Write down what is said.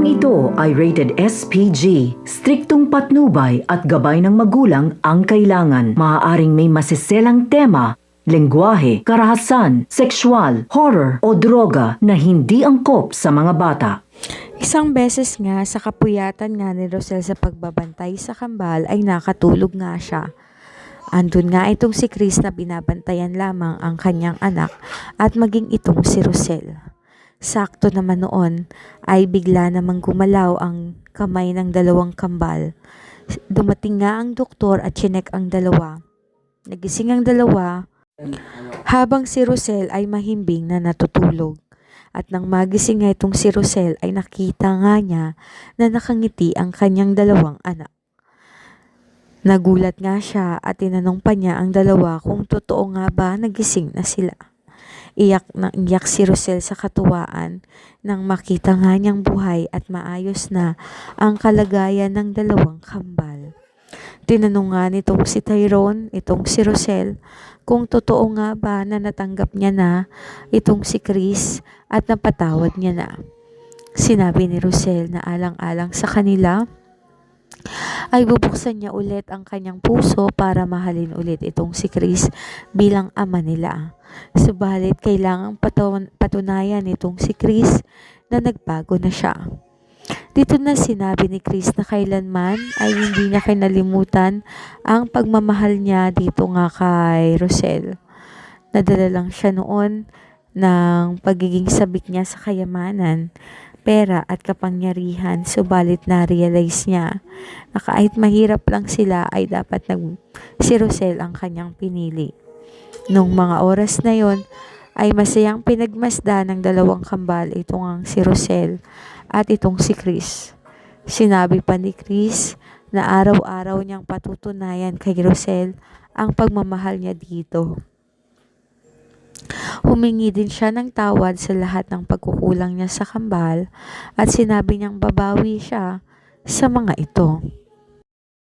ito ay rated SPG. Striktong patnubay at gabay ng magulang ang kailangan. Maaaring may masiselang tema, lengguwahe, karahasan, sexual, horror o droga na hindi angkop sa mga bata. Isang beses nga sa kapuyatan nga ni Rosel sa pagbabantay sa kambal ay nakatulog nga siya. Andun nga itong si Chris na binabantayan lamang ang kanyang anak at maging itong si Rosel. Sakto naman noon ay bigla namang gumalaw ang kamay ng dalawang kambal. Dumating nga ang doktor at chinek ang dalawa. Nagising ang dalawa habang si Rosel ay mahimbing na natutulog. At nang magising nga itong si Rosel ay nakita nga niya na nakangiti ang kanyang dalawang anak. Nagulat nga siya at tinanong pa niya ang dalawa kung totoo nga ba nagising na sila. Iyak na iyak si Rosel sa katuwaan nang makita nga niyang buhay at maayos na ang kalagayan ng dalawang kambal. Tinanong nga nitong si Tyrone, itong si Rosel, kung totoo nga ba na natanggap niya na itong si Chris at napatawad niya na. Sinabi ni Rosel na alang-alang sa kanila ay bubuksan niya ulit ang kanyang puso para mahalin ulit itong si Chris bilang ama nila. Subalit kailangang patunayan itong si Chris na nagbago na siya. Dito na sinabi ni Chris na kailanman ay hindi niya kinalimutan ang pagmamahal niya dito nga kay Rosel. Nadala lang siya noon ng pagiging sabik niya sa kayamanan, pera at kapangyarihan, subalit na-realize niya na kahit mahirap lang sila ay dapat si Rosel ang kanyang pinili. Nung mga oras na yon ay masayang pinagmasda ng dalawang kambal itong ang si Rosel at itong si Chris. Sinabi pa ni Chris na araw-araw niyang patutunayan kay Rosel ang pagmamahal niya dito. Humingi din siya ng tawad sa lahat ng pagkukulang niya sa kambal at sinabi niyang babawi siya sa mga ito.